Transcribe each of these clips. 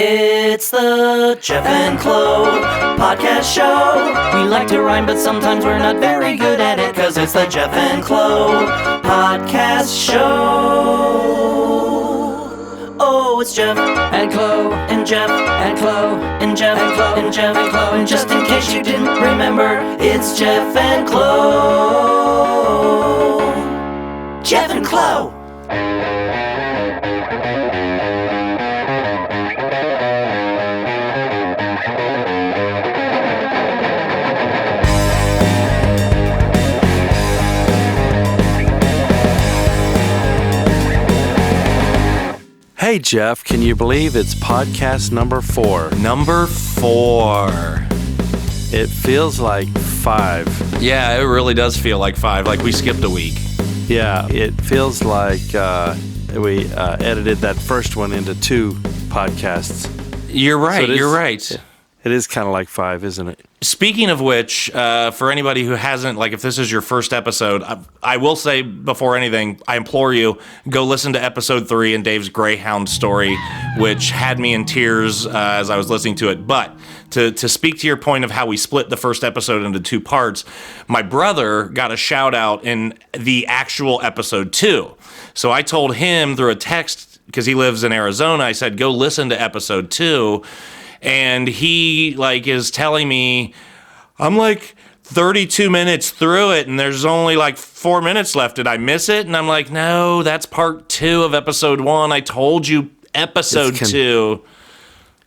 It's the Jef and Clo Podcast Show. We like to rhyme, but sometimes we're not very good at it, cause it's the Jef and Clo Podcast Show. Oh, it's Jef and Clo and Jef and Clo and Jef and Clo and Jef and Clo. And just in case you didn't remember, it's Jef and Clo. Jef and Clo. Hey, Jeff, can you believe it's podcast number 4? Number 4. It feels like 5. Yeah, it really does feel like 5, like we skipped a week. Yeah, it feels like we edited that first one into 2 podcasts. You're right, So you're right. It is kind of like 5, isn't it? Speaking of which, for anybody who hasn't, like if this is your first episode, I will say before anything, I implore you, go listen to episode 3 in Dave's Greyhound story, which had me in tears as I was listening to it. But to speak to your point of how we split the first episode into 2 parts, my brother got a shout out in the actual episode 2. So I told him through a text, because he lives in Arizona, I said, go listen to episode 2. And he is telling me, I'm like 32 minutes through it and there's only like 4 minutes left. Did I miss it? And I'm like, no, that's part 2 of episode 1. I told you episode 2.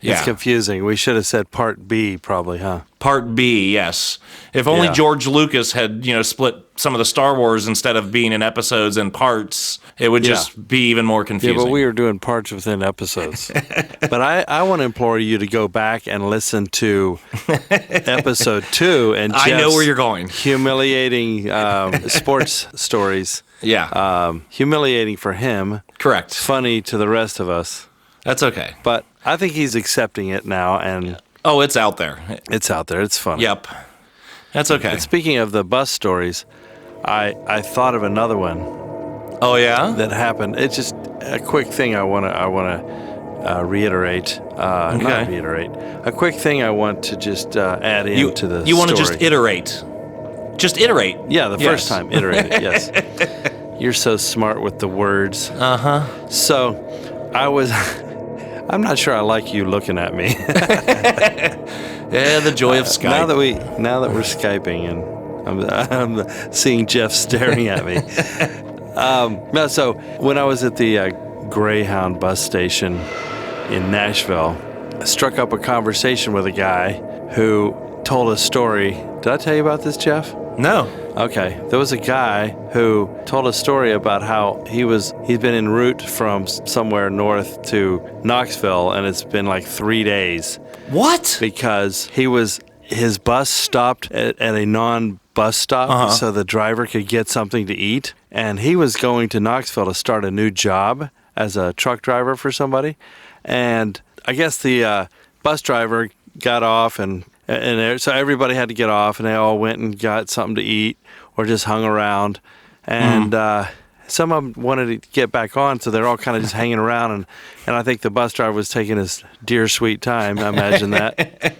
It's confusing. We should have said part B probably, huh? Part B, yes. If only George Lucas had, split some of the Star Wars instead of being in episodes and parts, it would just be even more confusing. Yeah, but we were doing parts within episodes. But I want to implore you to go back and listen to episode 2 and Jeff's I know where you're going. Humiliating sports stories. Yeah. Humiliating for him. Correct. Funny to the rest of us. That's okay. But I think he's accepting it now, and oh, it's out there. It's out there. It's funny. Yep. That's okay. And speaking of the bus stories, I thought of another one. Oh yeah? That happened. It's just a quick thing I want to reiterate. Okay. Not reiterate. A quick thing I want to just add into the story. You want to just iterate? Just iterate. Yeah, the first time. Iterate it, yes. You're so smart with the words. Uh-huh. So I was... I'm not sure I like you looking at me. Yeah, the joy of Skype. Now that we're Skyping and I'm seeing Jeff staring at me. So when I was at the Greyhound bus station in Nashville, I struck up a conversation with a guy who told a story. Did I tell you about this, Jeff? No. Okay. There was a guy who told a story about how he'd been en route from somewhere north to Knoxville, and it's been like 3 days. What? Because his bus stopped at a non-bus stop, so the driver could get something to eat, and he was going to Knoxville to start a new job as a truck driver for somebody, and I guess the bus driver got off and so everybody had to get off, and they all went and got something to eat or just hung around. And some of them wanted to get back on, so they're all kind of just hanging around. And I think the bus driver was taking his dear sweet time. I imagine that.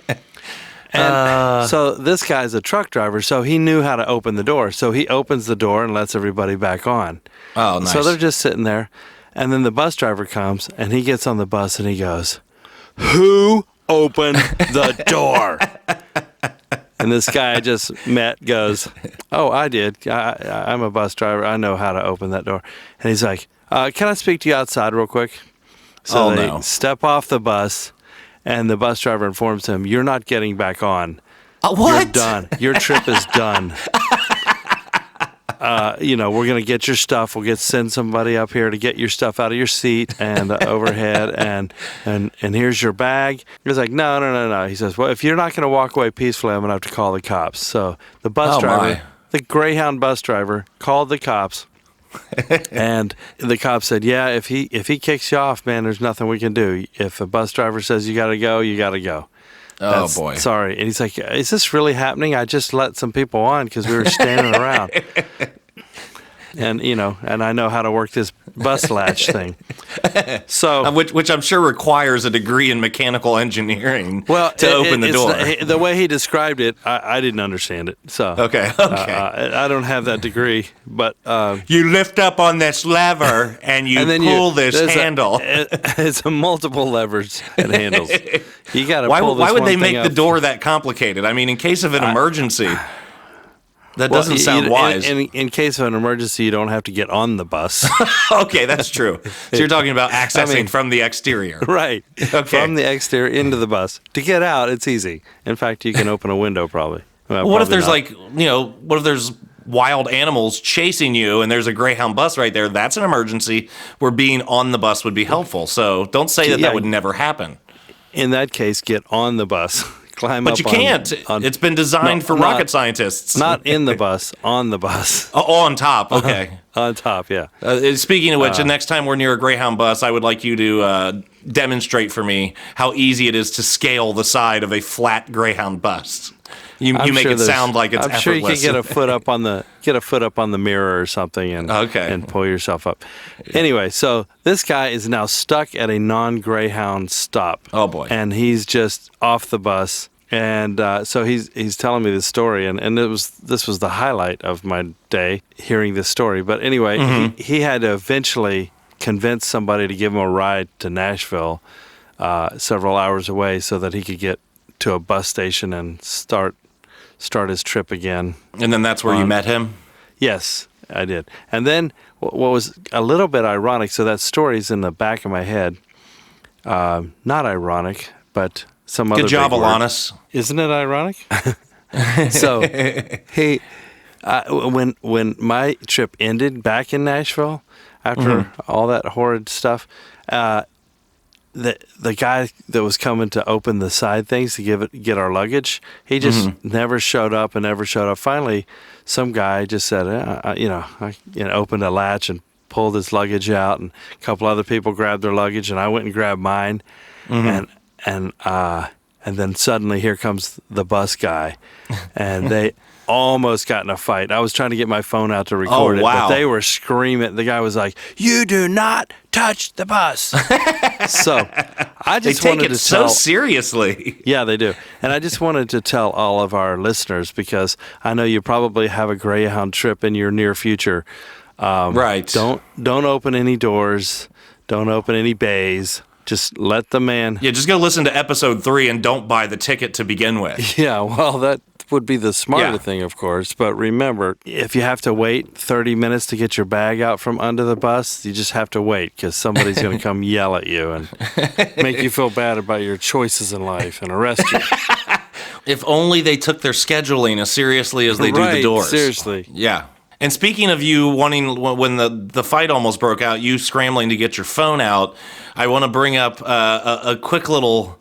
And so this guy's a truck driver, so he knew how to open the door. So he opens the door and lets everybody back on. Oh, nice. So they're just sitting there. And then the bus driver comes, and he gets on the bus, and he goes, "Who open the door?" And this guy I just met goes, "Oh, I did. I'm a bus driver. I know how to open that door." And he's like, "Can I speak to you outside real quick?" So they step off the bus, and the bus driver informs him, "You're not getting back on. What? You're done. Your trip is done. We're going to get your stuff. We'll send somebody up here to get your stuff out of your seat and overhead, and here's your bag." He's like, no. He says, "Well, if you're not going to walk away peacefully, I'm going to have to call the cops." So the bus driver, the Greyhound bus driver, called the cops, and the cops said, "Yeah, if he kicks you off, man, there's nothing we can do. If a bus driver says you got to go, you got to go." Oh, boy. Sorry. And he's like, "Is this really happening? I just let some people on because we were standing around." and I know how to work this bus latch thing. So, which I'm sure requires a degree in mechanical engineering to open the door. The way he described it, I didn't understand it. So okay. I don't have that degree, but you lift up on this lever and you pull this handle. It's multiple levers and handles. You got to pull this Why would they one thing make the door that complicated? I mean, in case of an emergency. That doesn't sound wise. In case of an emergency, you don't have to get on the bus. Okay, that's true. So you're talking about accessing from the exterior. Right. Okay. From the exterior into the bus. To get out, it's easy. In fact, you can open a window probably. Well, what if there's not. what if there's wild animals chasing you and there's a Greyhound bus right there? That's an emergency where being on the bus would be helpful. So don't say that would never happen. In that case, get on the bus. Climb but up you can't. It's been designed for rocket scientists. Not in the bus, on the bus. Oh, on top. Okay. On top, yeah. Speaking of which, the next time we're near a Greyhound bus, I would like you to demonstrate for me how easy it is to scale the side of a flat Greyhound bus. You make it sound like it's effortless. I'm sure you can get a foot up on the mirror or something and pull yourself up. Anyway, so this guy is now stuck at a non-Greyhound stop. Oh boy. And he's just off the bus. And so he's telling me this story, and this was the highlight of my day, hearing this story. But anyway, he had to eventually convince somebody to give him a ride to Nashville, several hours away, so that he could get to a bus station and start his trip again. And then that's where you met him? Yes, I did. And then what was a little bit ironic, so that story's in the back of my head. Not ironic, but some other good job, big word. Alanis. Isn't it ironic? So when my trip ended back in Nashville, after all that horrid stuff, the guy that was coming to open the side things to get our luggage, he just never showed up. Finally, some guy just said, opened a latch and pulled his luggage out, and a couple other people grabbed their luggage, and I went and grabbed mine, and then suddenly here comes the bus guy, and they almost got in a fight. I was trying to get my phone out to record it, but they were screaming. The guy was like, "You do not touch the bus." So I just wanted to tell. They take it so seriously. Yeah, they do. And I just wanted to tell all of our listeners, because I know you probably have a Greyhound trip in your near future. Right. Don't open any doors. Don't open any bays. Just let the man. Yeah, just go listen to episode 3 and don't buy the ticket to begin with. Yeah, well, that would be the smarter thing, of course. But remember, if you have to wait 30 minutes to get your bag out from under the bus, you just have to wait, because somebody's going to come yell at you and make you feel bad about your choices in life and arrest you. If only they took their scheduling as seriously as they do the doors. Seriously. Yeah. And speaking of you wanting, when the fight almost broke out, you scrambling to get your phone out, I want to bring up a quick little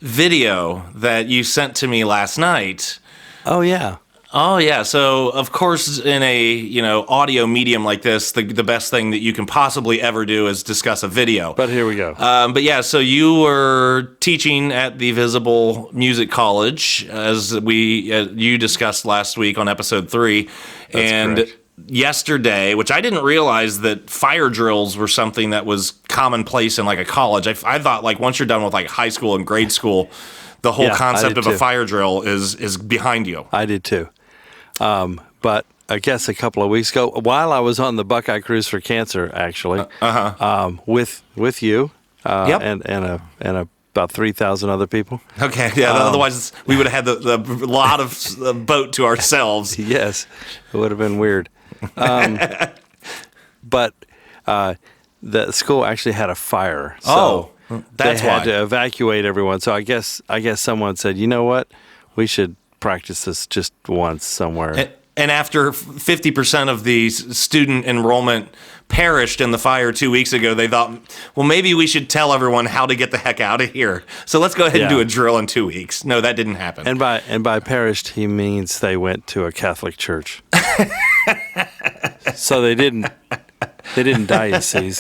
video that you sent to me last night. Oh, yeah. Oh, yeah. So, of course, in a audio medium like this, the best thing that you can possibly ever do is discuss a video. But here we go. But yeah, so you were teaching at the Visible Music College, as you discussed last week on episode 3. That's correct. Yesterday, which I didn't realize that fire drills were something that was commonplace in like a college. I thought like once you're done with like high school and grade school, the whole concept of a fire drill is behind you. I did too. But I guess a couple of weeks ago, while I was on the Buckeye Cruise for Cancer, actually, with you and about 3,000 other people. Okay, yeah. Otherwise, we would have had the lot of boat to ourselves. Yes, it would have been weird. But the school actually had a fire. So that's they had to evacuate everyone. So I guess someone said, you know what, we should practice this just once somewhere. And after 50% of the student enrollment perished in the fire 2 weeks ago, they thought, well, maybe we should tell everyone how to get the heck out of here. So let's go ahead and do a drill in 2 weeks. No, that didn't happen. And by perished, he means they went to a Catholic church. So they didn't die, you see.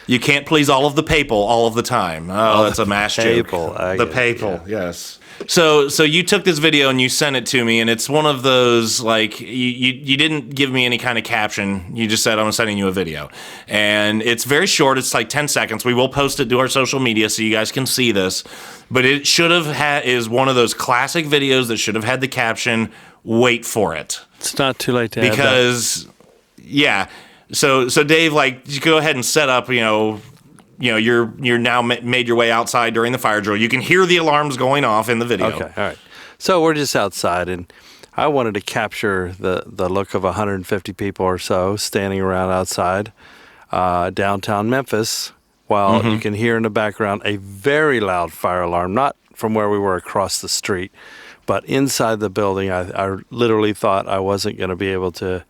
You can't please all of the papal all of the time. Oh, that's a mass joke. The papal, yes. So you took this video and you sent it to me, and it's one of those, like, you didn't give me any kind of caption. You just said, I'm sending you a video. And it's very short. It's like 10 seconds. We will post it to our social media so you guys can see this. But it should have is one of those classic videos that should have had the caption, "Wait for it." It's not too late to add that. Because, yeah. So Dave, like, you go ahead and set up, you're now made your way outside during the fire drill. You can hear the alarms going off in the video. Okay, all right. So we're just outside, and I wanted to capture the look of 150 people or so standing around outside downtown Memphis, while you can hear in the background a very loud fire alarm, not from where we were across the street, but inside the building. I literally thought I wasn't going to be able to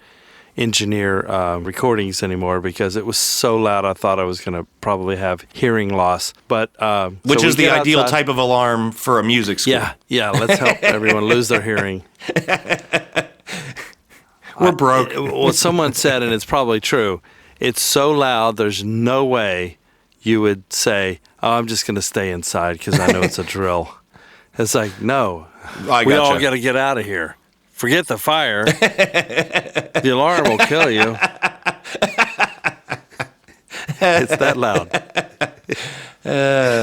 engineer recordings anymore because it was so loud. I thought I was going to probably have hearing loss. But which is the ideal type of alarm for a music school. Yeah. Let's help everyone lose their hearing. We're broke. Well, someone said, and it's probably true, it's so loud, there's no way you would say, "Oh, I'm just going to stay inside because I know it's a drill." It's like, no, we all got to get out of here. Forget the fire. The alarm will kill you. It's that loud.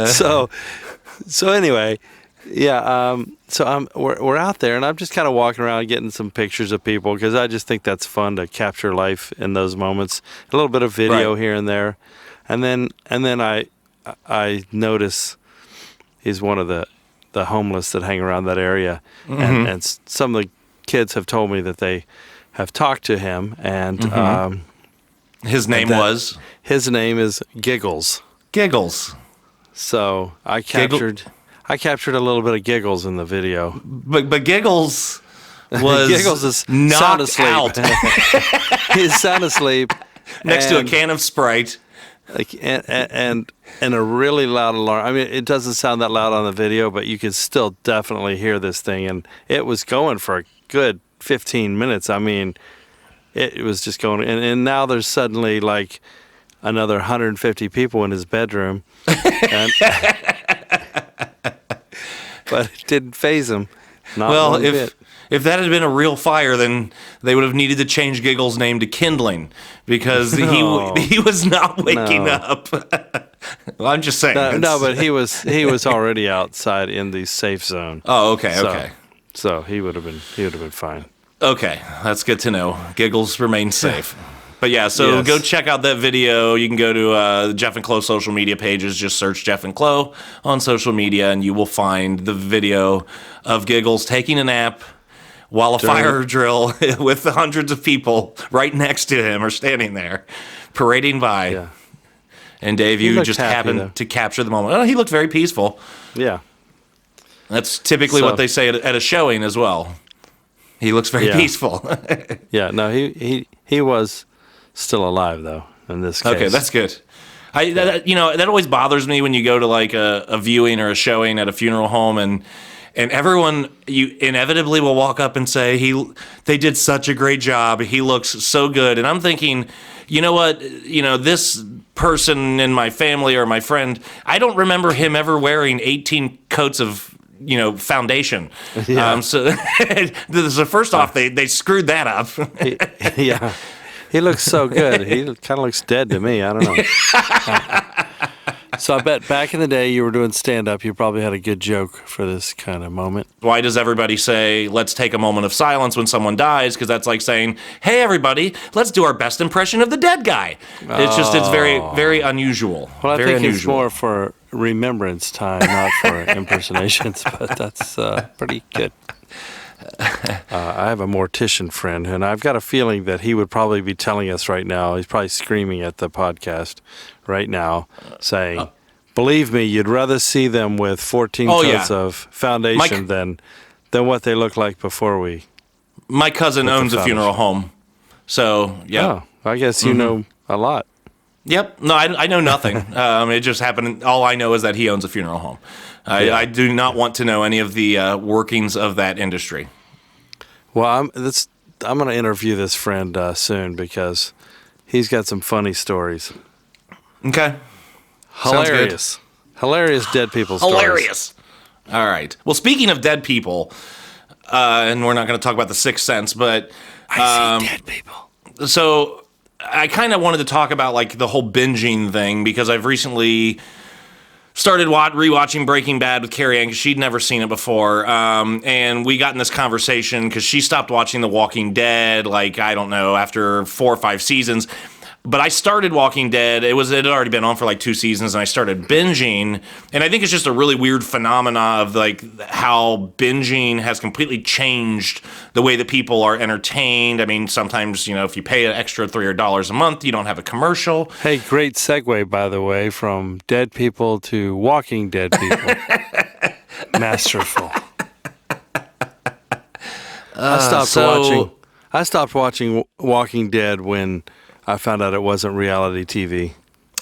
So anyway, yeah. So we're out there, and I'm just kind of walking around, getting some pictures of people because I just think that's fun to capture life in those moments. A little bit of video here and there, and then I notice he's one of the homeless that hang around that area, and some of the kids have told me that they have talked to him, and his name is Giggles. Giggles. So I captured a little bit of Giggles in the video. But Giggles was Giggles is sound asleep. Out. He's sound asleep next to a can of Sprite. And a really loud alarm. I mean, it doesn't sound that loud on the video, but you could still definitely hear this thing. And it was going for a good 15 minutes. I mean, it was just going. And now there's suddenly like another 150 people in his bedroom. But it didn't faze him. Not one bit. If that had been a real fire, then they would have needed to change Giggles' name to Kindling because he was not waking up. Well, I'm just saying. No, but he was already outside in the safe zone. Oh, okay. So he would have been fine. Okay, that's good to know. Giggles remains safe. But yeah, so go check out that video. You can go to the Jef and Clo social media pages. Just search Jef and Clo on social media, and you will find the video of Giggles taking a nap while a fire drill with hundreds of people right next to him are standing there, parading by. Yeah. And Dave, you just happened to capture the moment. Oh, he looked very peaceful. Yeah. That's typically what they say at a showing as well. He looks very peaceful. Yeah, no, he was still alive, though, in this case. Okay, that's good. That always bothers me when you go to like a viewing or a showing at a funeral home, and everyone, you inevitably will walk up and say, they did such a great job. He looks so good. And I'm thinking, you know what? This person in my family or my friend, I don't remember him ever wearing 18 coats of, foundation. Yeah. So first off, they screwed that up. Yeah. He looks so good. He kind of looks dead to me. I don't know. So I bet back in the day you were doing stand-up, you probably had a good joke for this kind of moment. Why does everybody say, let's take a moment of silence when someone dies? Because that's like saying, hey, everybody, let's do our best impression of the dead guy. It's very, very unusual. Well, I very think unusual. It's more for remembrance time, not for impersonations, but that's pretty good. I have a mortician friend, and I've got a feeling that he would probably be telling us right now, he's probably screaming at the podcast right now, saying, believe me, you'd rather see them with 14 coats of foundation than what they look like before we... My cousin owns a funeral home, so, yeah. Oh, I guess you know a lot. Yep. No, I know nothing. It just happened. All I know is that he owns a funeral home. I do not want to know any of the workings of that industry. Well, I'm going to interview this friend soon because he's got some funny stories. Okay. Hilarious dead people stories. Hilarious. All right. Well, speaking of dead people, and we're not going to talk about The Sixth Sense, but I see dead people. So I kind of wanted to talk about like the whole binging thing because I've recently started rewatching Breaking Bad with Carrie Ann because she'd never seen it before. And we got in this conversation because she stopped watching The Walking Dead, like, I don't know, after 4 or 5 seasons. But I started Walking Dead. It had already been on for like 2 seasons, and I started binging. And I think it's just a really weird phenomena of like how binging has completely changed the way that people are entertained. I mean, sometimes, if you pay an extra $3 a month, you don't have a commercial. Hey, great segue, by the way, from dead people to Walking Dead people. Masterful. I stopped watching Walking Dead when I found out it wasn't reality TV.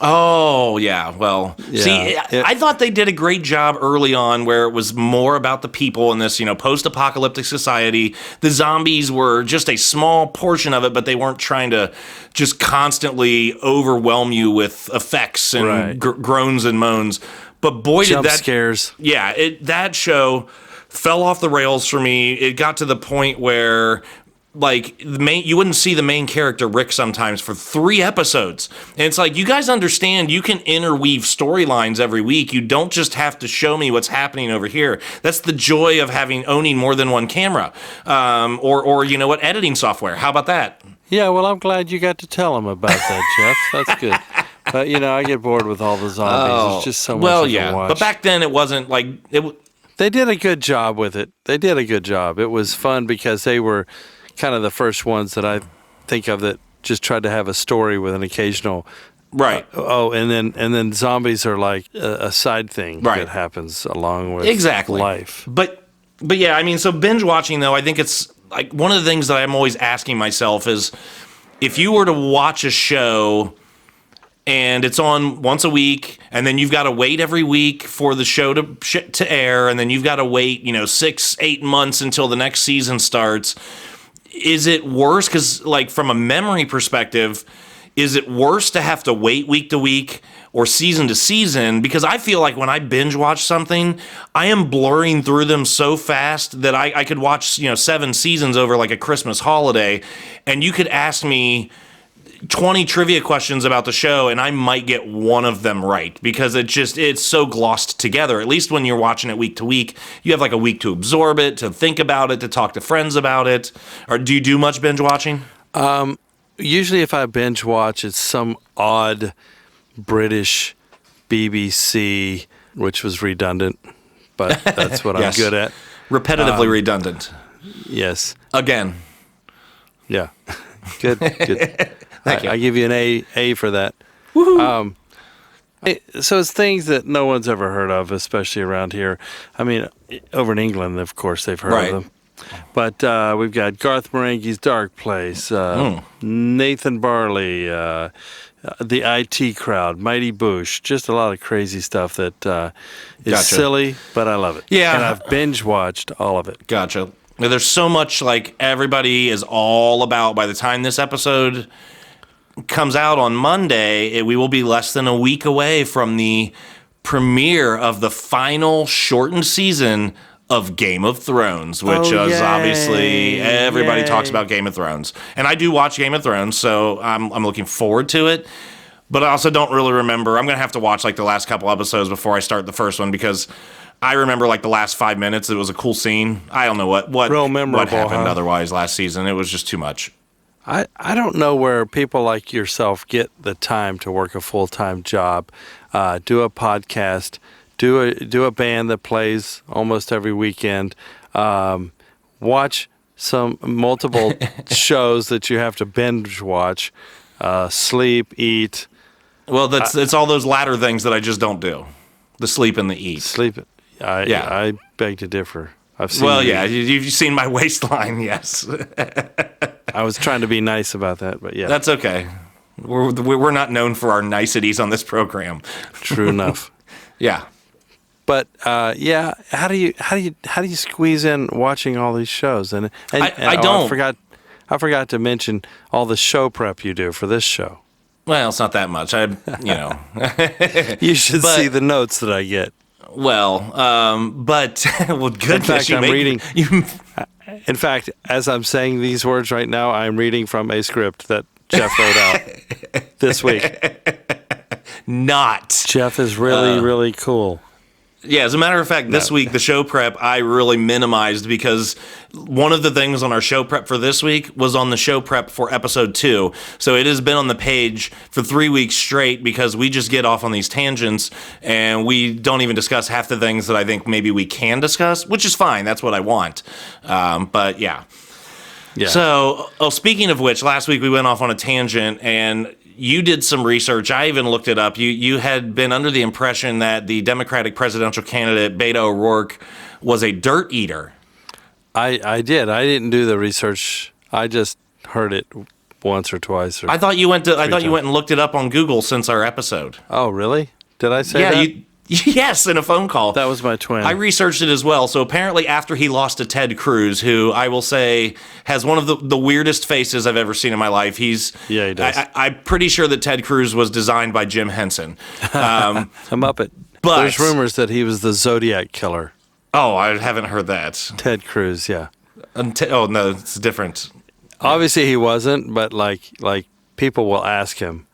Oh, yeah. Well, see, I thought they did a great job early on where it was more about the people in this, post-apocalyptic society. The zombies were just a small portion of it, but they weren't trying to just constantly overwhelm you with effects and groans and moans. But boy, Jump did that scares. Yeah, that show fell off the rails for me. It got to the point where you wouldn't see the main character Rick sometimes for 3 episodes. And it's like, you guys understand you can interweave storylines every week. You don't just have to show me what's happening over here. That's the joy of owning more than one camera. Or editing software. How about that? Yeah, well, I'm glad you got to tell him about that, Jeff. That's good. But, I get bored with all the zombies. It's just so much to watch. But back then it wasn't like... They did a good job with it. They did a good job. It was fun because they were kind of the first ones that I think of that just tried to have a story with an occasional and then zombies are like a side thing that happens along with life. But yeah, I mean, so binge watching though, I think it's like one of the things that I'm always asking myself is if you were to watch a show and it's on once a week, and then you've got to wait every week for the show to air, and then you've got to wait 6-8 months until the next season starts. Is it worse? Because, from a memory perspective, is it worse to have to wait week to week or season to season? Because I feel like when I binge watch something, I am blurring through them so fast that I could watch, 7 seasons over like a Christmas holiday, and you could ask me 20 trivia questions about the show and I might get one of them right because it's so glossed together. At least when you're watching it week to week, you have like a week to absorb it, to think about it, to talk to friends about it. Or do you do much binge watching? Usually if I binge watch, it's some odd British BBC, which was redundant, but that's what I'm good at. Repetitively redundant. Yes. Again. Yeah. Good. Thank you. I give you an A for that. Woohoo. So it's things that no one's ever heard of, especially around here. I mean, over in England, of course, they've heard of them. But we've got Garth Marenghi's Dark Place, Nathan Barley, the IT Crowd, Mighty Boosh, just a lot of crazy stuff that is silly, but I love it. Yeah. And I've binge watched all of it. Gotcha. There's so much everybody is all about. By the time this episode comes out on Monday, we will be less than a week away from the premiere of the final shortened season of Game of Thrones, which is obviously everybody talks about Game of Thrones. And I do watch Game of Thrones, so I'm looking forward to it. But I also don't really remember. I'm going to have to watch the last couple episodes before I start the first one because I remember the last 5 minutes. It was a cool scene. I don't know what happened otherwise last season. It was just too much. I don't know where people like yourself get the time to work a full-time job, do a podcast, do a band that plays almost every weekend, watch some multiple shows that you have to binge watch, sleep, eat. Well, it's all those latter things that I just don't do. The sleep and the eat. Sleep. I beg to differ. I've seen. Well, you've seen my waistline. Yes. I was trying to be nice about that, but yeah, that's okay. We're not known for our niceties on this program. True enough. Yeah. But how do you squeeze in watching all these shows? And I don't. I forgot to mention all the show prep you do for this show. Well, it's not that much. You should see the notes that I get. Well, but well, goodness, In fact, as I'm saying these words right now, I'm reading from a script that Jef wrote out this week. Not. Jef is really, really cool. Yeah, as a matter of fact, this week, the show prep, I really minimized because one of the things on our show prep for this week was on the show prep for episode 2. So it has been on the page for 3 weeks straight because we just get off on these tangents and we don't even discuss half the things that I think maybe we can discuss, which is fine. That's what I want. But yeah. So, speaking of which, last week we went off on a tangent and you did some research. I even looked it up. You had been under the impression that the Democratic presidential candidate, Beto O'Rourke, was a dirt eater. I did. I didn't do the research. I just heard it once or twice. I thought you went and looked it up on Google since our episode. Oh, really? Did I say that? Yes, in a phone call. That was my twin. I researched it as well. So apparently after he lost to Ted Cruz, who I will say has one of the weirdest faces I've ever seen in my life. He does. I'm pretty sure that Ted Cruz was designed by Jim Henson. A Muppet. But there's rumors that he was the Zodiac killer. Oh, I haven't heard that. Ted Cruz, yeah. Oh, no, it's different. Obviously he wasn't, but like people will ask him,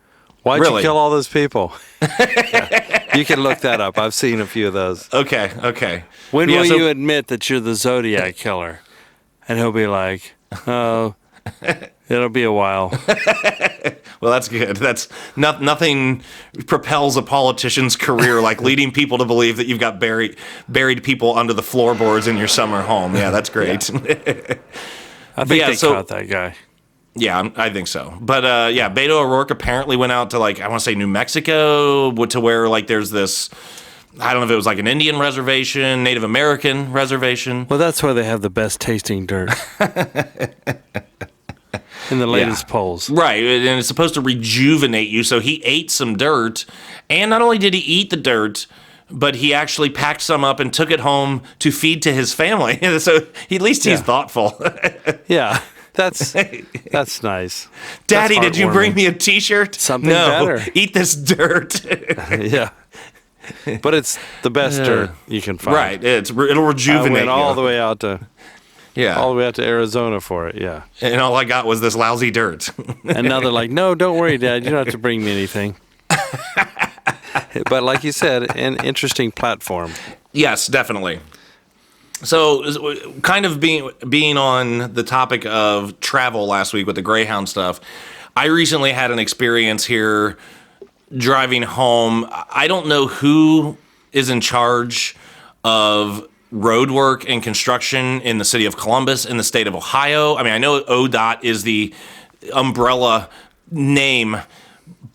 why'd you kill all those people? Yeah. You can look that up. I've seen a few of those. Okay. When will you admit that you're the Zodiac killer? And he'll be like, oh, it'll be a while. Well, that's good. That's nothing propels a politician's career like leading people to believe that you've got buried people under the floorboards in your summer home. Yeah, that's great. I think they caught that guy. Yeah, I think so. But Beto O'Rourke apparently went out to I want to say New Mexico, to where there's this, I don't know if it was an Indian reservation, Native American reservation. Well, that's where they have the best tasting dirt. In the latest polls. Right, and it's supposed to rejuvenate you. So he ate some dirt, and not only did he eat the dirt, but he actually packed some up and took it home to feed to his family. So at least he's thoughtful. Yeah. That's nice. Daddy, did you bring me a T-shirt? Something better. Eat this dirt. Yeah. But it's the best dirt you can find. Right. It'll rejuvenate I went all the way out to Arizona for it, yeah. And all I got was this lousy dirt. And now they're like, no, don't worry, Dad. You don't have to bring me anything. But like you said, an interesting platform. Yes, definitely. So, kind of being on the topic of travel last week with the Greyhound stuff, I recently had an experience here driving home. I don't know who is in charge of road work and construction in the city of Columbus in the state of Ohio. I mean, I know ODOT is the umbrella name,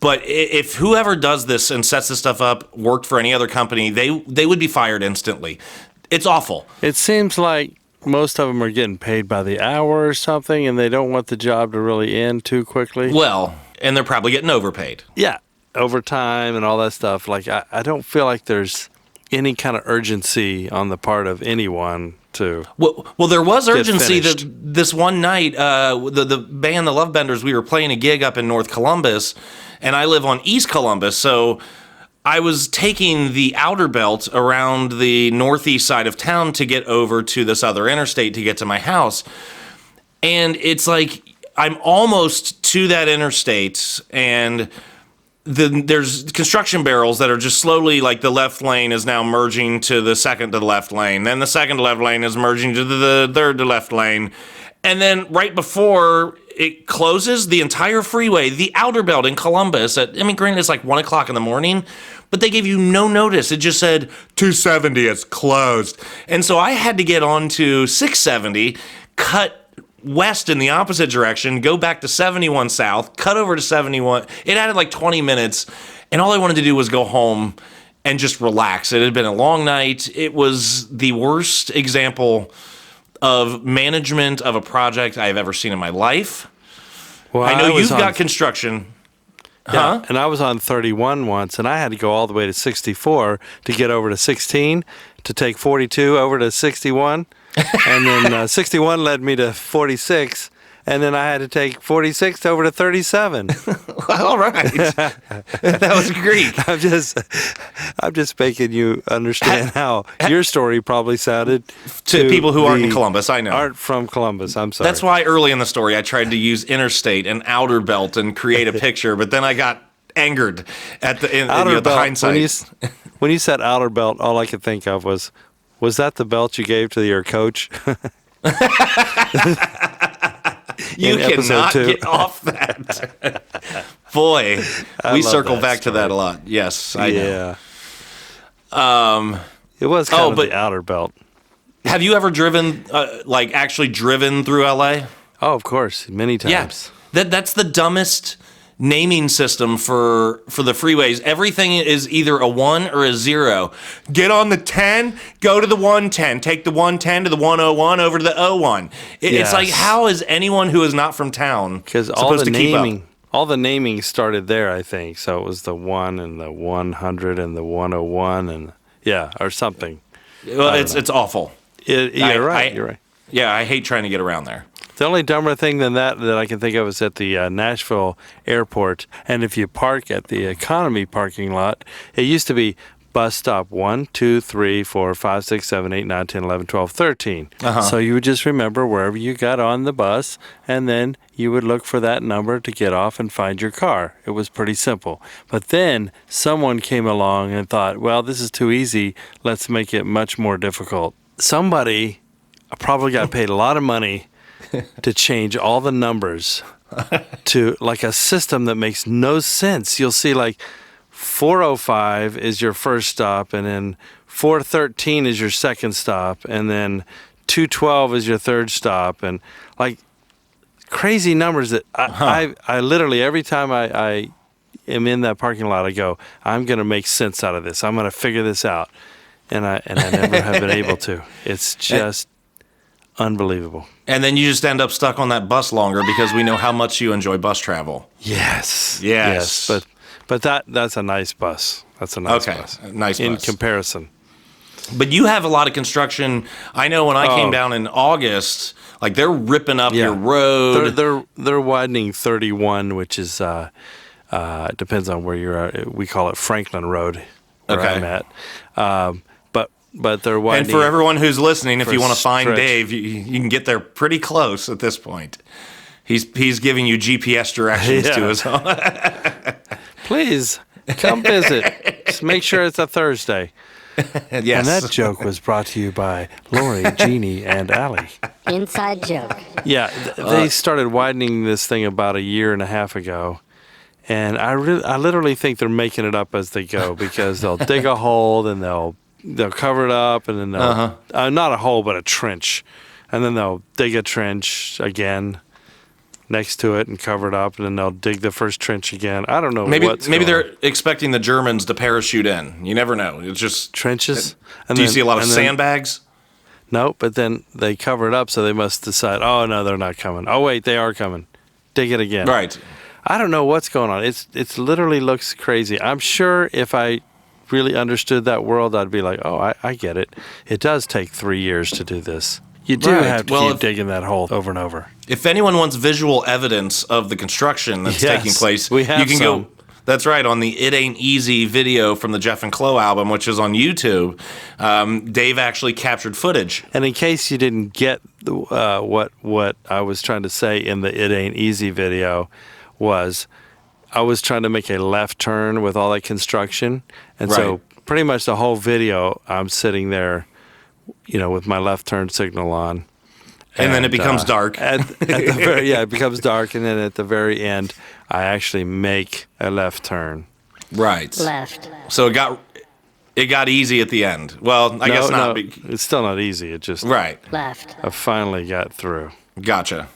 but if whoever does this and sets this stuff up worked for any other company, they would be fired instantly. It's awful. It seems like most of them are getting paid by the hour or something, and they don't want the job to really end too quickly. Well, and they're probably getting overpaid. Yeah, overtime and all that stuff. I don't feel like there's any kind of urgency on the part of anyone to. Well, there was urgency this one night. The band, the Love Benders, we were playing a gig up in North Columbus, and I live on East Columbus, so I was taking the outer belt around the northeast side of town to get over to this other interstate to get to my house. And it's like I'm almost to that interstate, and there's construction barrels that are just slowly, the left lane is now merging to the second to the left lane. Then the second to left lane is merging to the third to left lane. And then right before it closes, the entire freeway, the outer belt in Columbus, granted it's 1 o'clock in the morning, but they gave you no notice. It just said, 270, it's closed. And so I had to get on to 670, cut west in the opposite direction, go back to 71 south, cut over to 71. It added 20 minutes, and all I wanted to do was go home and just relax. It had been a long night. It was the worst example of management of a project I've ever seen in my life. Well, I know you've got construction. Yeah, and I was on 31 once, and I had to go all the way to 64 to get over to 16, to take 42 over to 61, and then 61 led me to 46, and then I had to take 46 over to 37. All right. That was Greek. I'm just making you understand how your story probably sounded To people who aren't in Columbus, I know. Aren't from Columbus, I'm sorry. That's why early in the story I tried to use interstate and outer belt and create a picture, but then I got angered at the hindsight. When you said outer belt, all I could think of was that the belt you gave to your coach? You cannot get off that. Boy, we circle back to that a lot. Yes, I know. It was kind of the outer belt. Have you ever driven, actually driven through LA? Oh, of course, many times. Yeah. That's the dumbest naming system for the freeways. Everything is either a 1 or a 0. Get on the 10, go to the 110, take the 110 to the 101 over to the 01. It's like, how is anyone who is not from town supposed to keep up? All the naming started there, I think. So it was the 1 and the 100 and the 101 and or something. Well, it's awful. You're right. Yeah, I hate trying to get around there. The only dumber thing than that I can think of is at the Nashville airport. And if you park at the economy parking lot, it used to be bus stop 1, 2, 3, 4, 5, 6, 7, 8, 9, 10, 11, 12, 13. So you would just remember wherever you got on the bus, and then you would look for that number to get off and find your car. It was pretty simple. But then someone came along and thought, well, this is too easy. Let's make it much more difficult. Somebody probably got paid a lot of money to change all the numbers to like a system that makes no sense. You'll see like 405 is your first stop, and then 413 is your second stop, and then 212 is your third stop, and like crazy numbers that I literally every time I am in that parking lot, I go, I'm going to make sense out of this. I'm going to figure this out, and I never have been able to. It's just unbelievable. And then you just end up stuck on that bus longer because we know how much you enjoy bus travel. Yes. But that's a nice bus. That's a nice bus. Nice in bus. comparison. But you have a lot of construction. I know when I came down in August, like they're ripping up your road. They're widening 31, which is depends on where you're at. We call it Franklin Road, where I'm at. But they're widening. And for everyone who's listening, if you want to find Dave, you can get there pretty close at this point. He's giving you GPS directions to his home. Please come visit. Just make sure it's a Thursday. Yes. And that joke was brought to you by Lori, Jeannie, and Allie. Inside joke. Yeah, they started widening this thing about a year and a half ago. And I literally think they're making it up as they go, because they'll dig a hole and they'll cover it up, and then they'll not a hole but a trench, and then they'll dig a trench again next to it and cover it up, and then they'll dig the first trench again. I don't know. Maybe they're expecting the Germans to parachute in. You never know. It's just trenches. Do you see a lot of sandbags? No, but then they cover it up, so they must decide, oh no, they're not coming. Oh wait, they are coming. Dig it again. Right. I don't know what's going on. It's literally looks crazy. I'm sure if I really understood that world, I'd be like, oh, I get it. It does take 3 years to do this. You do have to keep digging that hole over and over. If anyone wants visual evidence of the construction that's taking place, we have you can go. That's right, on the It Ain't Easy video from the Jef Clo album, which is on YouTube. Dave actually captured footage. And in case you didn't get what I was trying to say in the It Ain't Easy video was, I was trying to make a left turn with all that construction. And so pretty much the whole video, I'm sitting there, with my left turn signal on. And then it becomes dark. At the very, it becomes dark. And then at the very end, I actually make a left turn. Right. Left. So it got easy at the end. Well, I guess not. No, it's still not easy. It just... Right. Left. I finally got through. Gotcha.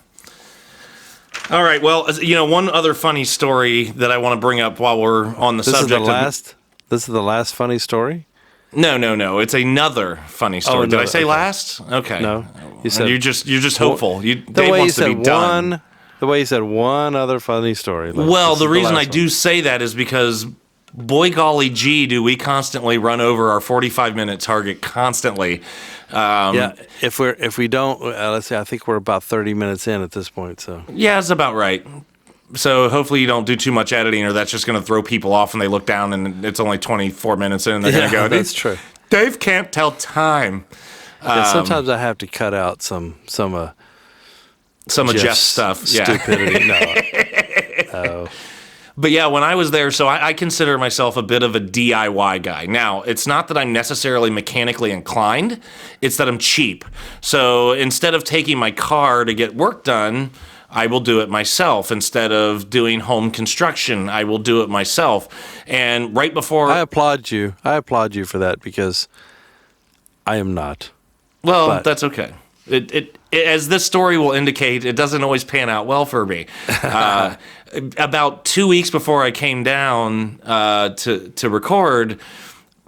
All right. Well, one other funny story that I want to bring up while we're on the subject. This is the last funny story? No. It's another funny story. Did I say last? Okay. No. You said you're just hopeful. Dave wants to be done. The way you said one other funny story. Well, the reason I do say that is because boy golly gee, do we constantly run over our 45-minute target constantly. Yeah, if we don't, let's see, I think we're about 30 minutes in at this point. So yeah, it's about right. So hopefully you don't do too much editing, or that's just going to throw people off and they look down and it's only 24 minutes in and they're going to go, that's true. Dave can't tell time. Yeah, sometimes I have to cut out some of Jeff's stuff. Stupidity. No. But yeah, when I was there, so I consider myself a bit of a DIY guy. Now, it's not that I'm necessarily mechanically inclined, it's that I'm cheap. So instead of taking my car to get work done, I will do it myself. Instead of doing home construction, I will do it myself. And right before... I applaud you for that, because I am not. Well, that's okay. It as this story will indicate, it doesn't always pan out well for me. About 2 weeks before I came down to record,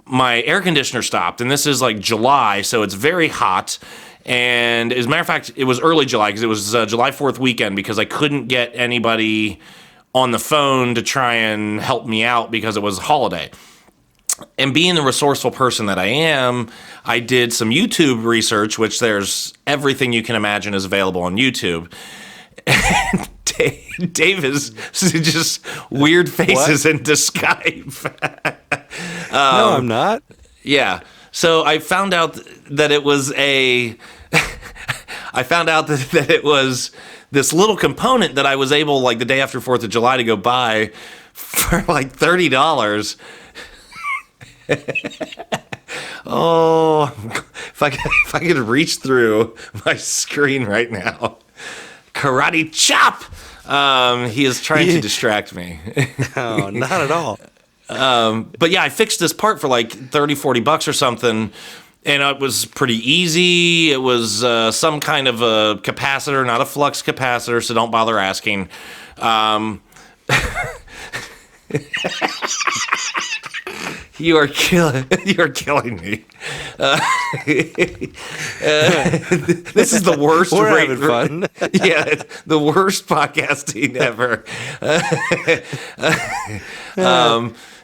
my air conditioner stopped, and this is like July, so it's very hot. And as a matter of fact, it was early July because it was July 4th weekend, because I couldn't get anybody on the phone to try and help me out because it was a holiday. And being the resourceful person that I am, I did some YouTube research, which there's everything you can imagine is available on YouTube. And Dave is just weird faces into Skype. No, I'm not. Yeah. So I found out that it was I found out that it was this little component that I was able, like the day after 4th of July, to go buy for like $30. Oh, if I could reach through my screen right now. Karate chop! He is trying to distract me. No, not at all. But yeah, I fixed this part for like $30-$40 or something, and it was pretty easy. It was some kind of a capacitor, not a flux capacitor, so don't bother asking. You are killing me. This is the worst. We're having fun. Yeah, the worst podcasting ever.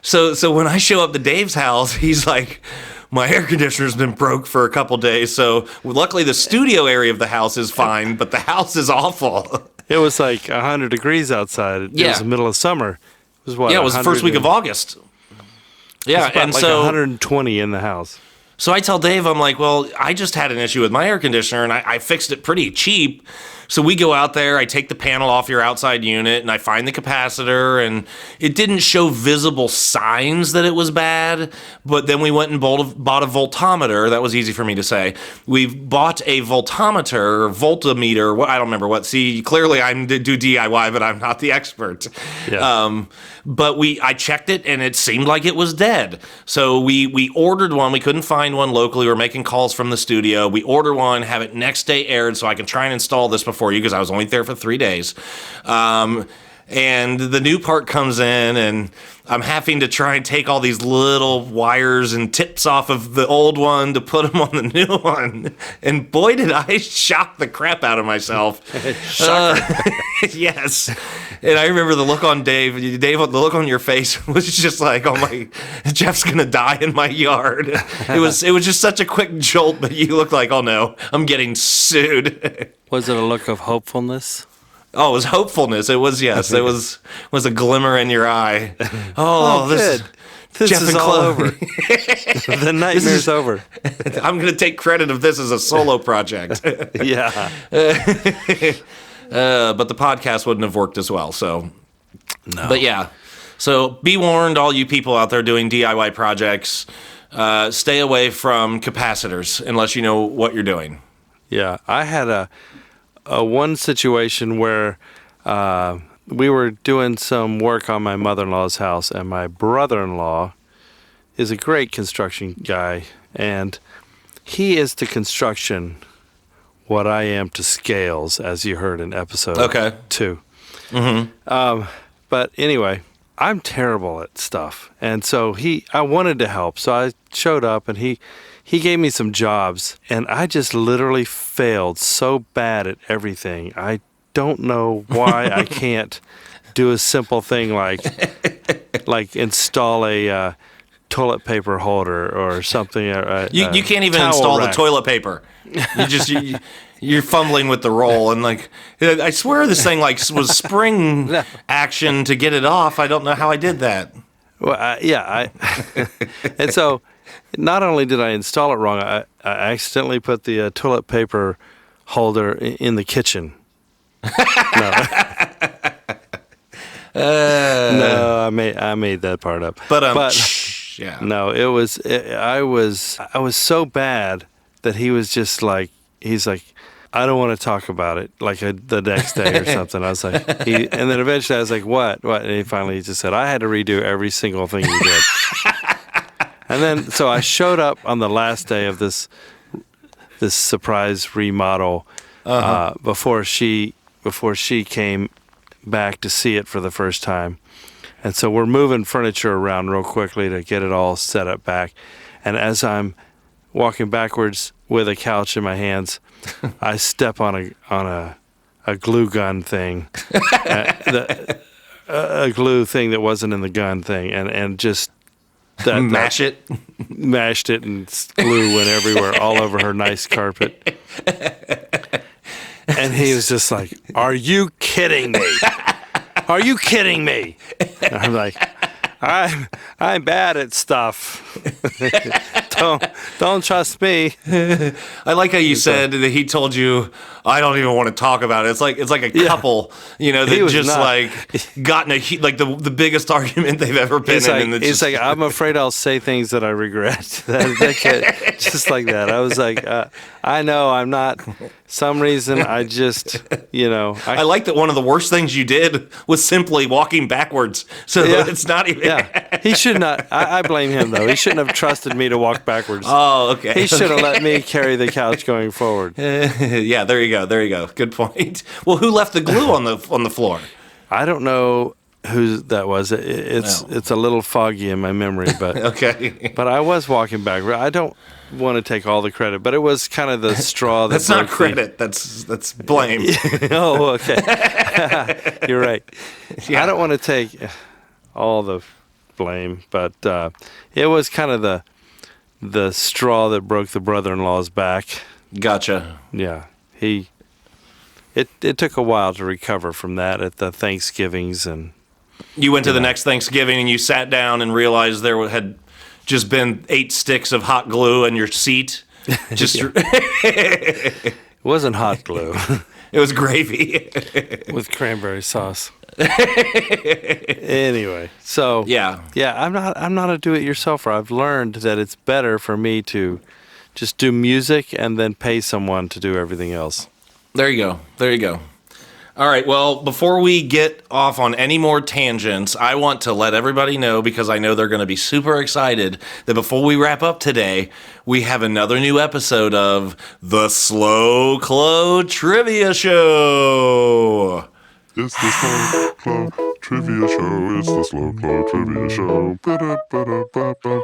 So when I show up to Dave's house, he's like, my air conditioner's been broke for a couple days. So luckily the studio area of the house is fine, but the house is awful. It was like 100 degrees outside. It was the middle of summer. It was what? Yeah, it was the first week of August. Yeah, and like so 120 in the house. So I tell Dave, I'm like, well, I just had an issue with my air conditioner, and I fixed it pretty cheap. So we go out there, I take the panel off your outside unit, and I find the capacitor, and it didn't show visible signs that it was bad, but then we went and bought a voltometer. That was easy for me to say. We bought a voltometer, or voltmeter, I don't remember what. See, clearly I do DIY, but I'm not the expert. Yeah. But I checked it, and it seemed like it was dead. So we ordered one. We couldn't find one locally. We were making calls from the studio. We order one, have it next day aired so I can try and install this before you, because I was only there for 3 days. And the new part comes in, and I'm having to try and take all these little wires and tips off of the old one to put them on the new one. And boy, did I shock the crap out of myself. Yes. And I remember the look on Dave, the look on your face was just like, oh my, Jeff's going to die in my yard. It was just such a quick jolt, but you looked like, oh no, I'm getting sued. Was it a look of hopefulness? Oh, it was hopefulness. It was, yes. It was a glimmer in your eye. Oh, this Jef is and all Clo. over. The nightmare's over. I'm going to take credit of this as a solo project. Yeah. But the podcast wouldn't have worked as well. So, No. But yeah. So be warned, all you people out there doing DIY projects, stay away from capacitors unless you know what you're doing. Yeah. I had a one situation where we were doing some work on my mother-in-law's house, and my brother-in-law is a great construction guy, and he is to construction what I am to scales, as you heard in episode 2. Mm-hmm. But anyway, I'm terrible at stuff, and so I wanted to help, so I showed up, and he gave me some jobs, and I just literally failed so bad at everything. I don't know why I can't do a simple thing like like install a toilet paper holder or something. You can't even install the toilet paper. You're fumbling with the roll, and like I swear this thing like was spring action to get it off. I don't know how I did that. Well, and so not only did I install it wrong, I accidentally put the toilet paper holder in the kitchen. No, I made that part up. But yeah. No, I was so bad that he was just like, he's like, I don't want to talk about it, like the next day or something. I was like, and then eventually I was like, what? And he finally just said, I had to redo every single thing you did. And then, so I showed up on the last day of this surprise remodel before she came back to see it for the first time. And so we're moving furniture around real quickly to get it all set up back. And as I'm walking backwards with a couch in my hands, I step on a glue gun thing, a glue thing that wasn't in the gun thing, and just mashed it, and glue went everywhere, all over her nice carpet. And he was just like, "Are you kidding me? Are you kidding me?" And I'm like, I'm bad at stuff. Don't trust me. I like how you said that he told you, I don't even want to talk about it. It's like a couple, that just gotten like the biggest argument they've ever been in. He's like, I'm afraid I'll say things that I regret. Just like that. I was like, I know I'm not. Some reason I just, I like that one of the worst things you did was simply walking backwards. So it's not even. Yeah. He should not. I blame him, though. He shouldn't have trusted me to walk backwards. Oh, okay. He should have let me carry the couch going forward. Yeah, there you go. Good point. Well, who left the glue on the floor? I don't know who that was. It's a little foggy in my memory, but okay. But I was walking backward. I don't want to take all the credit, but it was kind of the straw that that's not credit. That's blame. Oh, okay. You're right. Yeah. I don't want to take all the blame, but it was kind of the straw that broke the brother-in-law's back. Gotcha. Yeah. It took a while to recover from that at the Thanksgivings, and you went to the next Thanksgiving and you sat down and realized there had just been 8 sticks of hot glue in your seat. Just It wasn't hot glue. It was gravy with cranberry sauce. Anyway, so yeah, I'm not a do-it-yourselfer. I've learned that it's better for me to just do music and then pay someone to do everything else. There you go. All right, well, before we get off on any more tangents, I want to let everybody know, because I know they're going to be super excited, that before we wrap up today, we have another new episode of the Slow Clo Trivia Show. It's the Slow Clo Trivia Show. It's the Slow Clo Trivia Show. Ba-da-ba-da-ba-ba.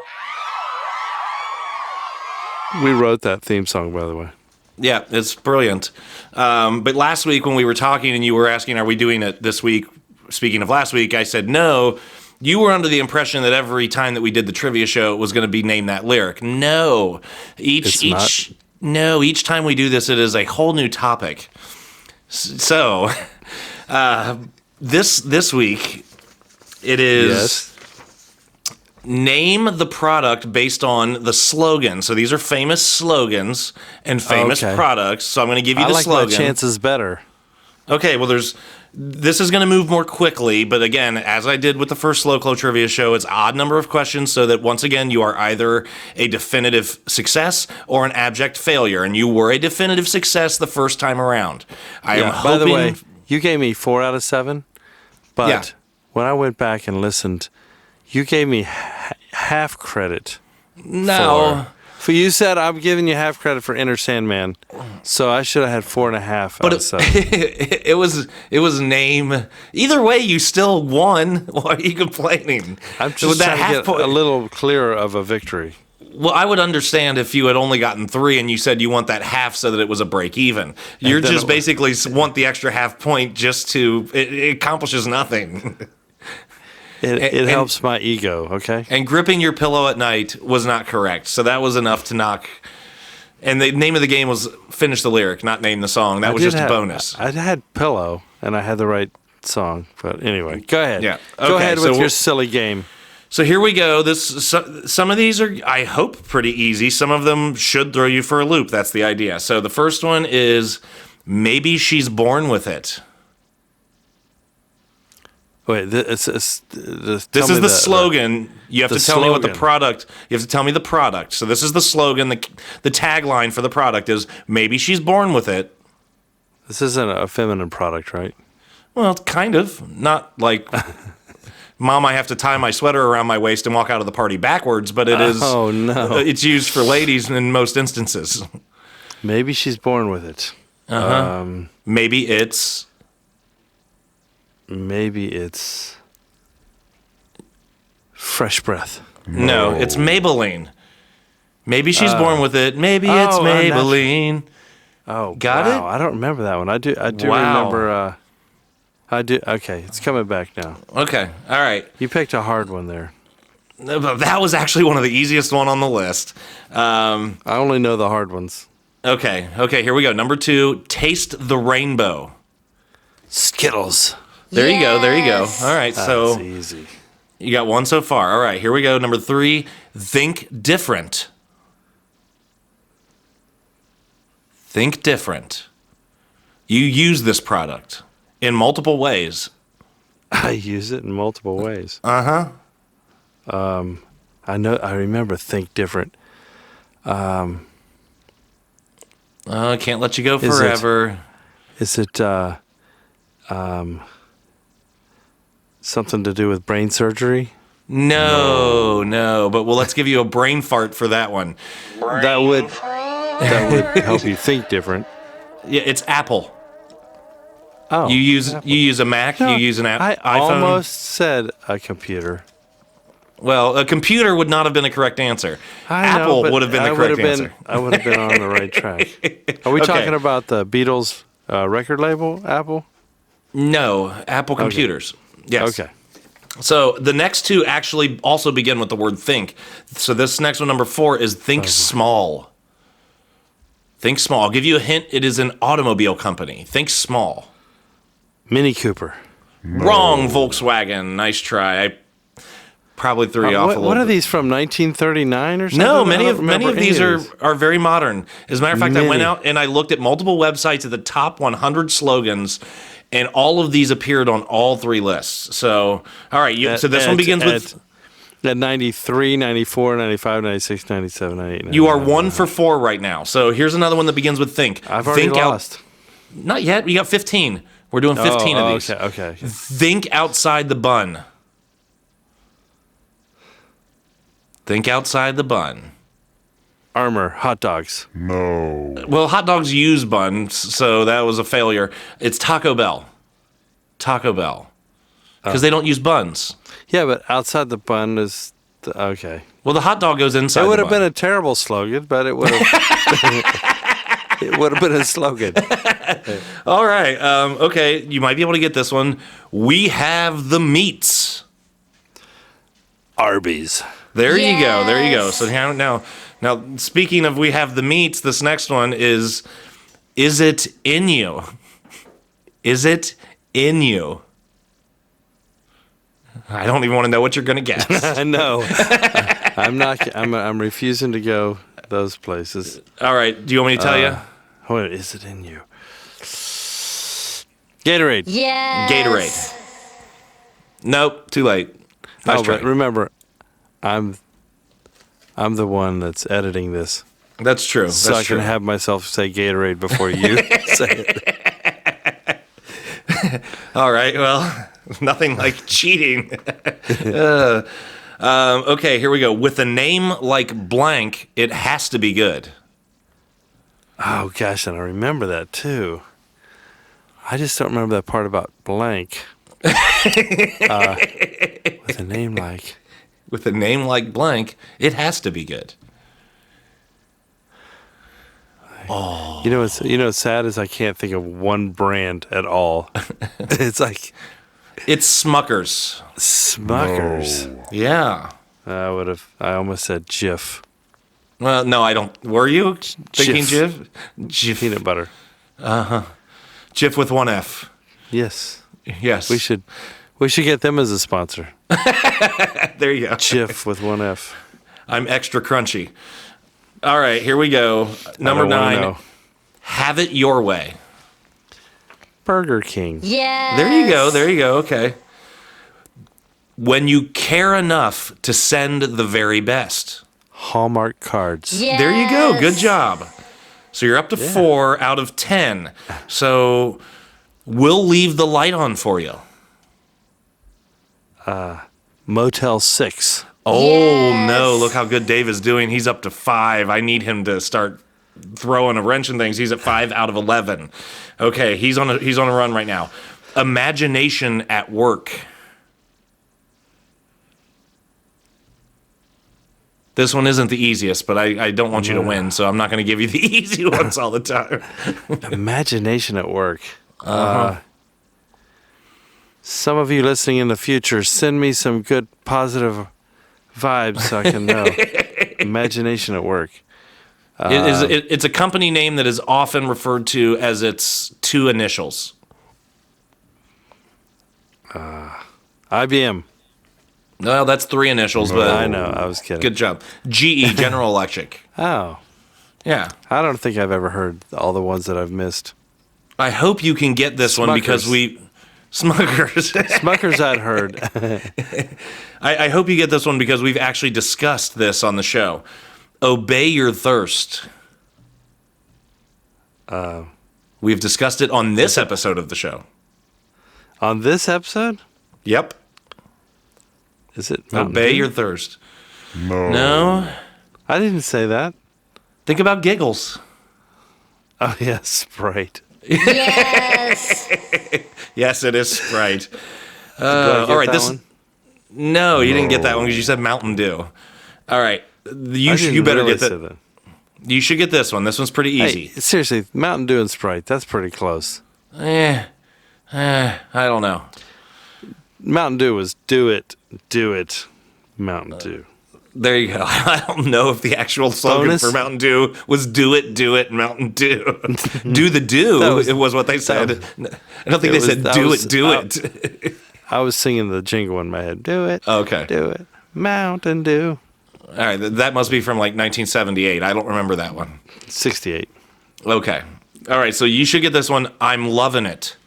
We wrote that theme song, by the way. Yeah, it's brilliant. But last week when we were talking and you were asking, are we doing it this week? Speaking of last week, I said no. You were under the impression that every time that we did the trivia show, it was going to be Name That Lyric. No. Each time we do this, it is a whole new topic. So, this week, it is name the product based on the slogan. So these are famous slogans and famous products. So I'm going to give you the slogan. I like my chances better. Okay, well, this is going to move more quickly, but again, as I did with the first Slow Clo Trivia Show, it's odd number of questions so that once again, you are either a definitive success or an abject failure, and you were a definitive success the first time around. By the way, you gave me 4 out of 7, but when I went back and listened, you gave me half credit. No. For you said I'm giving you half credit for Inner Sandman, so I should have had 4.5 out of 7. It was name. Either way, you still won. Why are you complaining? I'm just trying to get a little clearer of a victory. Well, I would understand if you had only gotten 3 and you said you want that half so that it was a break even. You're just basically want the extra half point just to it accomplishes nothing. It helps my ego, okay? And gripping your pillow at night was not correct. So that was enough to knock. And the name of the game was finish the lyric, not name the song. That was just a bonus. I had pillow, and I had the right song. But anyway, go ahead. Yeah. Go Okay, ahead so with your silly game. So here we go. Some of these are, I hope, pretty easy. Some of them should throw you for a loop. That's the idea. So the first one is maybe she's born with it. Wait, this is the slogan. You have to tell me what the product. You have to tell me the product. So this is the slogan. The tagline for the product is maybe she's born with it. This isn't a feminine product, right? Well, kind of. Not like, Mom, I have to tie my sweater around my waist and walk out of the party backwards, but it is. Oh, no. It's used for ladies in most instances. Maybe she's born with it. Maybe it's. Maybe it's fresh breath. No, it's Maybelline. Maybe she's born with it. Maybe it's Maybelline. Got it? I don't remember that one. I do remember. I do. Okay, it's coming back now. Okay, all right. You picked a hard one there. That was actually one of the easiest one on the list. I only know the hard ones. Okay, here we go. Number 2, taste the rainbow. Skittles. There you go. All right, so That's easy. you got one so far. All right, here we go. Number 3, think different. Think different. You use this product in multiple ways. I use it in multiple ways. Uh-huh. I remember think different. I can't let you go forever. Is it something to do with brain surgery? No. But let's give you a brain fart for that one. That would help you think different. Yeah, it's Apple. Oh, You use a Mac. No, you use an I iPhone. almost said a computer. Well, a computer would not have been the correct answer. I know, Apple but would have been the correct answer. I would have been on the right track. Are we talking about the Beatles record label, Apple? No, Apple computers. Yes. Okay. So the next 2 actually also begin with the word think. So this next one, number 4, is think small. Think small. I'll give you a hint. It is an automobile company. Think small. Mini Cooper. Wrong, Volkswagen. Nice try. I probably threw you off a little What are bit. these from 1939 or something? No, many of these are very modern. As a matter of fact, I went Many. out and I looked at multiple websites of the top 100 slogans, and all of these appeared on all 3 lists. So, all right, so this one begins with... At 93, 94, 95, 96, 97, 98, 99. You are 1 for 4 right now. So here's another one that begins with think. I've already lost. Not yet. We got 15. We're doing 15 of these. Okay. Think outside the bun. Think outside the bun. Armor, hot dogs. No. Well, hot dogs use buns, so that was a failure. It's Taco Bell. Taco Bell. Because they don't use buns. Yeah, but outside the bun is... okay. Well, the hot dog goes inside It the would have bun. been a terrible slogan, but it would have... It would have been a slogan. All right. Okay, you might be able to get this one. We have the meats. Arby's. There you go. So now, speaking of we have the meats, this next one is it in you? Is it in you? I don't even want to know what you're going to guess. No. I'm not... I'm refusing to go those places. All right. Do you want me to tell you? What is it in you? Gatorade. Yes. Gatorade. Nope. Too late. Nice try. But remember, I'm the one that's editing this. That's true. So That's I can true. have myself say Gatorade before you say it. All right. Well, nothing like cheating. Okay, here we go. With a name like blank, it has to be good. Oh, gosh, and I remember that, too. I just don't remember that part about blank. With a name like... With a name like blank, it has to be good. Oh. What's sad is I can't think of one brand at all. It's like... It's Smuckers. Smuckers. No. Yeah. I almost said Jif. Well, no, I don't. Were you thinking Jif? Jif. Peanut butter. Jif with one F. Yes. Yes. We should get them as a sponsor. There you go. Jif with one F. I'm extra crunchy. All right, here we go. Number 9. Have it your way. Burger King. Yes. There you go. Okay. When you care enough to send the very best. Hallmark cards. Yes. There you go. Good job. So you're up to 4 out of 10. So we'll leave the light on for you. Motel 6. Oh, Yes. no. Look how good Dave is doing. He's up to 5. I need him to start throwing a wrench in things. He's at 5 out of 11. Okay, he's on a run right now. Imagination at work. This one isn't the easiest, but I don't want you to win, so I'm not going to give you the easy ones all the time. Imagination at work. Some of you listening in the future, send me some good positive vibes so I can know. Imagination at work. It's a company name that is often referred to as its 2 initials. IBM. Well, that's 3 initials, but I know. I was kidding. good job. GE, General Electric. Oh. Yeah. I don't think I've ever heard all the ones that I've missed. I hope you can get this one because Smuckers. Smuckers I'd heard. I hope you get this one because we've actually discussed this on the show. Obey your thirst. We've discussed it on this episode of the show. On this episode? Yep. Is it Mountain Obey Dew? your thirst. No. No? I didn't say that. Think about giggles. Oh, yeah, Sprite. Yes. Yes, it is Sprite. Did I get all right, that this. one? No, you didn't get that one because you said Mountain Dew. All right, I you didn't better really get say that. You should get this one. This one's pretty easy. Hey, seriously, Mountain Dew and Sprite, that's pretty close. I don't know. Mountain Dew was do it, Mountain Dew. There you go. I don't know if the actual slogan Bonus? for Mountain Dew was "Do it, Mountain Dew." Do the do. was- It was what they said. I don't think they said do it. I was singing the jingle in my head. Do it. Okay. Do it. Mountain Dew. All right, that must be from like 1978. I don't remember that one. 68. Okay. All right, so you should get this one. I'm loving it.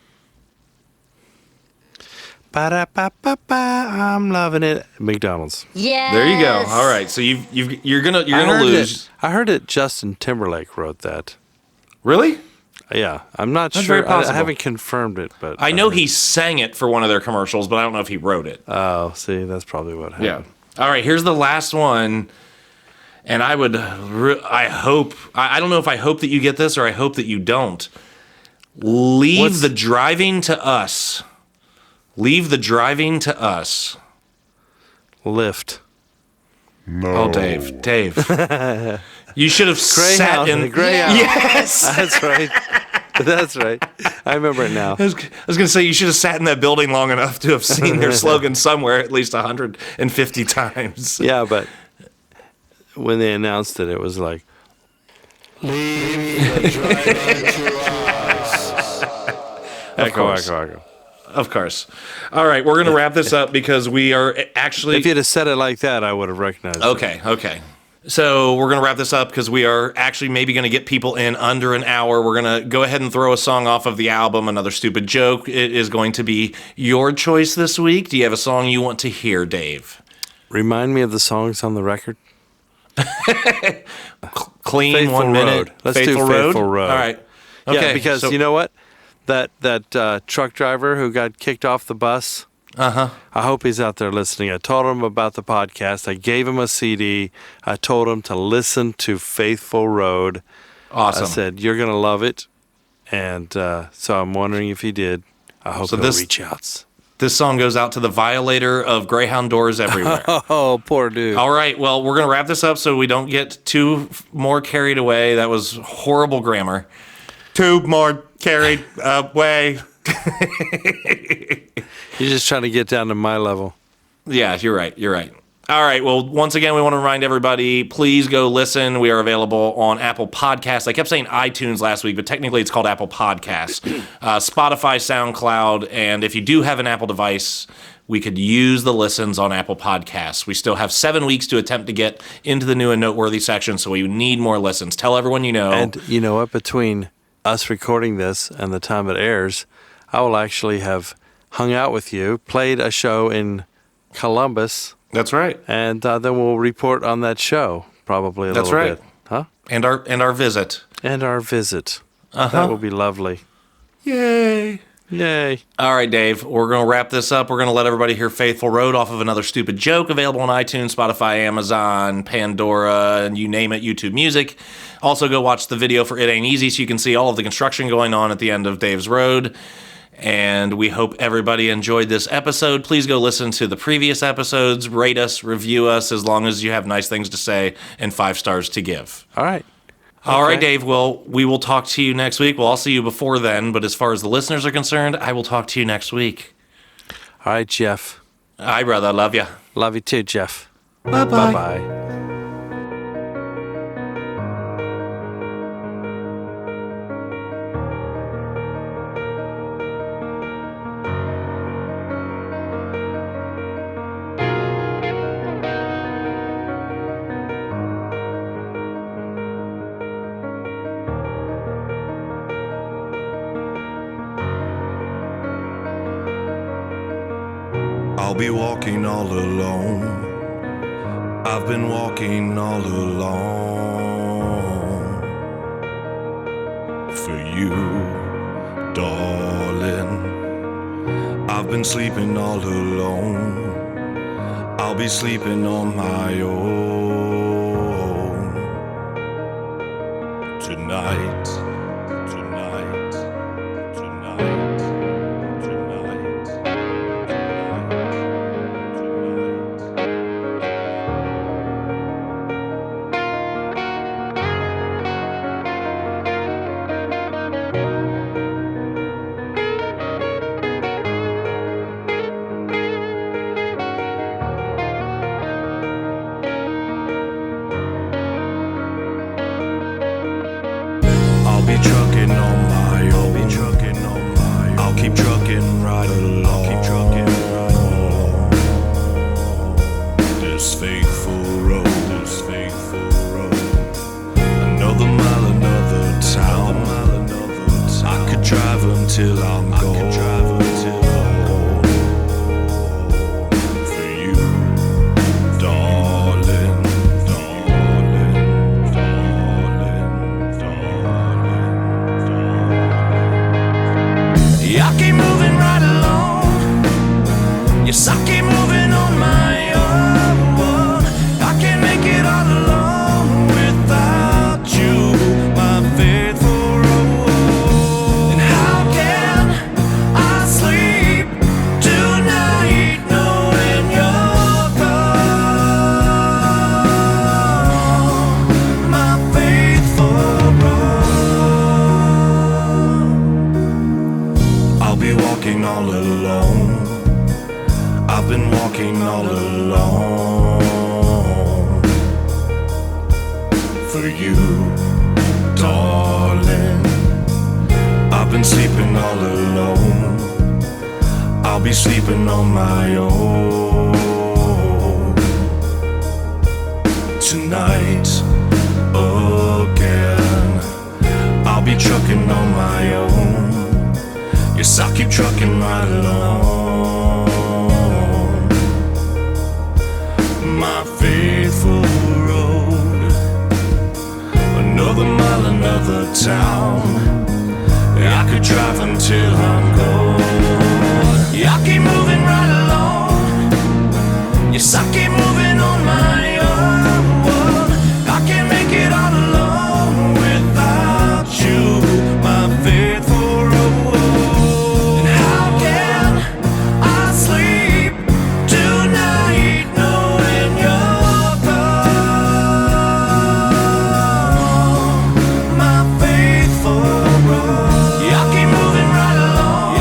Ba-da-ba-ba-ba, I'm loving it. McDonald's. Yes. There you go. All right, so you're gonna lose. I heard it. Justin Timberlake wrote that. Really? Yeah, I'm not That's sure. very possible. I haven't confirmed it, but I know heard he it. sang it for one of their commercials, but I don't know if he wrote it. Oh, see, that's probably what happened. Yeah. All right, here's the last one. And I don't know if I hope that you get this or I hope that you don't. Leave the driving to us. Leave the driving to us. Lyft. No. Oh, Dave. You should have sat Greyhound. in The Greyhound. Yes. That's right. That's right. I remember it now. I was going to say you should have sat in that building long enough to have seen their slogan somewhere at least 150 times. Yeah, but when they announced it, it was like, echo, echo. Of course. All right, we're going to wrap this up because we are actually... If you'd have said it like that, I would have recognized it. Okay. So we're going to wrap this up because we are actually maybe going to get people in under an hour. We're going to go ahead and throw a song off of the album, Another Stupid Joke. It is going to be your choice this week. Do you have a song you want to hear, Dave? Remind me of the songs on the record. Clean, Faithful 1 minute. Road. Let's do Faithful Road. All right. Okay, Yeah, because so- you know what? That truck driver who got kicked off the bus, I hope he's out there listening. I told him about the podcast. I gave him a CD. I told him to listen to Faithful Road. Awesome. I said, you're going to love it. And so I'm wondering if he did. I hope he'll reach out. This song goes out to the violator of Greyhound doors everywhere. Oh, poor dude. All right, well, we're going to wrap this up so we don't get too more carried away. That was horrible grammar. Too more carried away. You're just trying to get down to my level. Yeah, you're right. You're right. All right. Well, once again, we want to remind everybody, please go listen. We are available on Apple Podcasts. I kept saying iTunes last week, but technically it's called Apple Podcasts. Spotify, SoundCloud, and if you do have an Apple device, we could use the listens on Apple Podcasts. We still have 7 weeks to attempt to get into the new and noteworthy section, so we need more listens. Tell everyone you know. And you know what? Between us recording this and the time it airs, I will actually have hung out with you, played a show in Columbus. That's right. And then we'll report on that show probably a little bit. Huh? And our visit. And our visit. That will be lovely. Yay. Yay. All right, Dave, we're going to wrap this up. We're going to let everybody hear Faithful Road off of Another Stupid Joke, available on iTunes, Spotify, Amazon, Pandora, and you name it, YouTube Music. Also, go watch the video for It Ain't Easy so you can see all of the construction going on at the end of Dave's Road. And we hope everybody enjoyed this episode. Please go listen to the previous episodes, rate us, review us, as long as you have nice things to say and 5 stars to give. All right. All right, Dave. Well, we will talk to you next week. Well, I'll see you before then. But as far as the listeners are concerned, I will talk to you next week. All right, Jeff. Hi, brother. Love you. Love you too, Jeff. Bye-bye. Bye-bye. I'll be walking all alone. I've been walking all alone for you, darling. I've been sleeping all alone. I'll be sleeping on my own tonight. Tonight. Tonight. I'll be trucking on my own. I'll keep trucking right along. This faithful road. Another mile, another town. I could drive until I'm gone. For you, darling. I keep moving right along. Yes, I keep moving on my own. I can't make it all alone without you, my faithful road. And how can I sleep tonight knowing you're gone, my faithful road? I'll be walking all alone. I've been walking all alone for you, darling. I've been sleeping all alone. I'll be sleeping on my own tonight again. I'll be trucking on my own. Yes, I'll keep trucking right along. My faithful road. Another mile, another town. I could drive until I'm gone. Yeah, I keep moving right along. Yes, I keep moving on my own. I can't make it all alone without you, my faithful road. And how can I sleep tonight knowing you're gone, my faithful road? Yeah, I keep moving right along.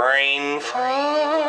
brain freeze.